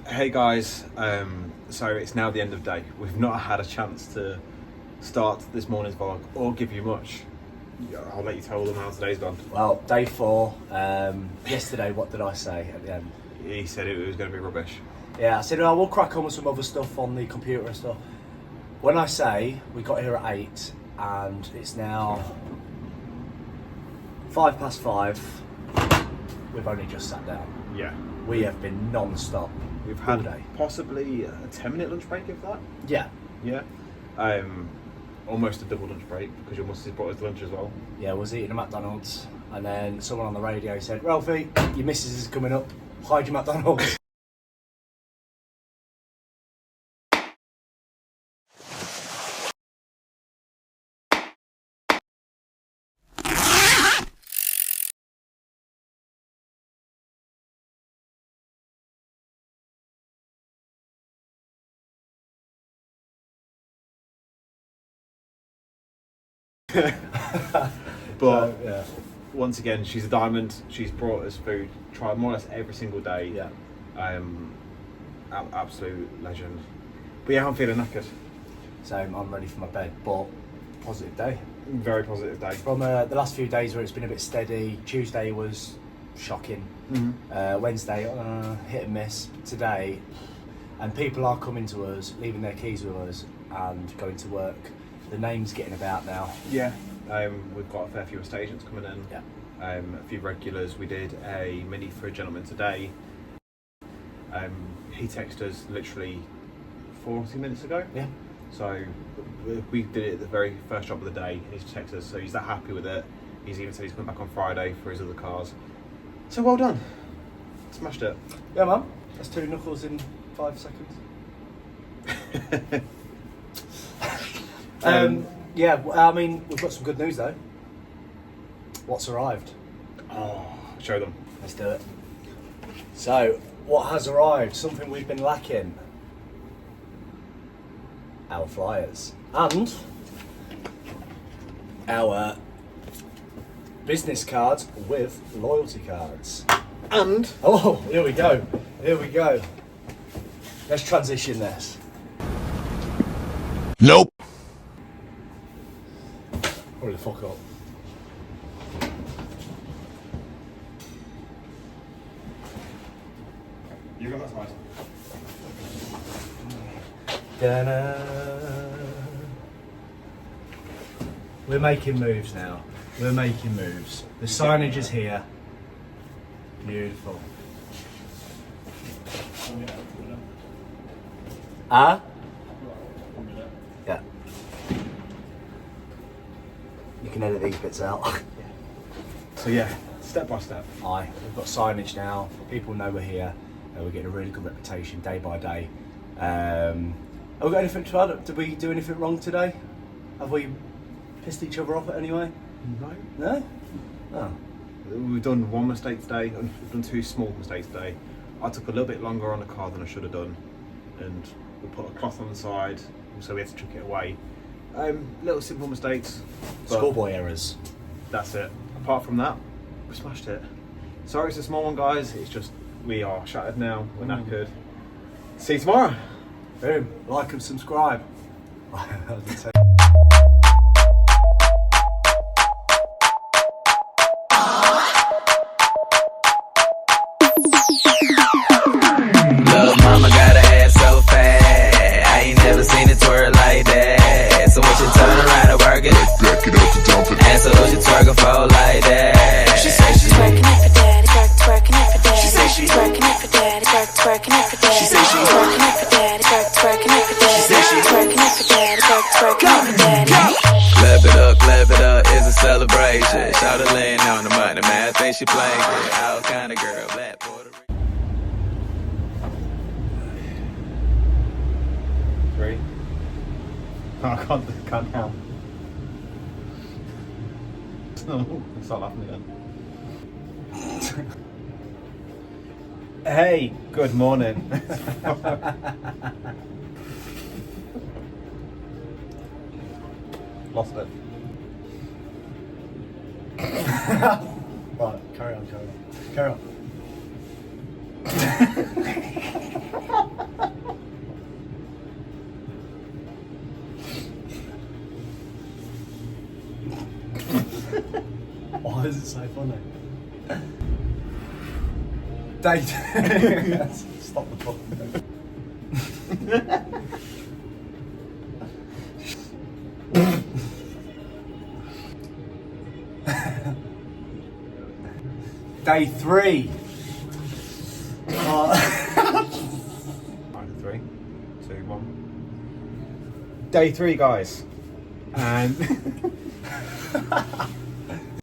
Hey guys, so it's now the end of day. We've not had a chance to start this morning's vlog or give you much. I'll let you tell them how today's gone. Well, day 4. Yesterday, what did I say at the end? He said it was going to be rubbish. Yeah, I said, we'll crack on with some other stuff on the computer and stuff. When I say we got here at 8 and it's now 5:05, we've only just sat down. Yeah. We have been non-stop. We've had all day. possibly a 10-minute lunch break, if that. Yeah. Yeah. Almost a double lunch break because your missus brought us lunch as well. Yeah, I was eating a McDonald's and then someone on the radio said, Ralphie, your missus is coming up, hide your McDonald's. But yeah. once again, she's a diamond. She's brought us food, tried more or less every single day. Yeah. Absolute legend. But yeah, I'm feeling knackered. So I'm ready for my bed, but positive day. Very positive day. From the last few days where it's been a bit steady, Tuesday was shocking. Wednesday, hit and miss. Today, and people are coming to us, leaving their keys with us and going to work. The name's getting about now. Yeah. We've got a fair few estate agents coming in. Yeah. A few regulars. We did a mini for a gentleman today. He texted us literally 40 minutes ago. Yeah. So we did it the very first job of the day. He's texted us, so he's that happy with it. He's even said he's coming back on Friday for his other cars. So well done. Smashed it. Yeah, man. That's 2 knuckles in 5 seconds. Yeah, I mean, we've got some good news though. What's arrived? Oh, show them. Let's do it. So, what has arrived? Something we've been lacking. Our flyers. And our business cards with loyalty cards. And Oh, here we go. Here we go. Let's transition this. Nope. Hurry the fuck up. you got that side. Da-na. We're making moves now. We're making moves. The signage is here. Beautiful. Ah? Yeah. You can edit these bits out. So yeah, step by step. Aye, we've got signage now. People know we're here. We're getting a really good reputation day by day. Have we got anything to add? Did we do anything wrong today? Have we pissed each other off at any way? No. No? Oh. We've done one mistake today, and we've done 2 small mistakes today. I took a little bit longer on the car than I should have done, and we put a cloth on the side, so we had to chuck it away. Little simple mistakes. but Schoolboy errors. That's it. Apart from that, we smashed it. Sorry it's a small one, guys. It's just, we are shattered now. We're knackered. See you tomorrow. Boom. Like and subscribe. Lil' mama got her ass so fat, I ain't never seen it twerk like that. So when she turn around and work it, Back it up to dump it. and so she twerking for like that. She say she's twerking it for daddy, twerking it for daddy. She say she's twerking it for daddy, twerking it for daddy. She say she's twerking it for daddy, twerking it for daddy. She say she's twerking it for daddy, twerking it for daddy. Clap it up, it's a celebration. Shout her laying on the money, man, I think she playing good. All kind of girl, black Puerto Rican. 3. I can't count. No, start laughing again. Hey, good morning. Lost it. Right, carry on. Why is it so funny? Day Stop the fucking. Day 3. Right, 3, 2, 1. Day 3, guys. And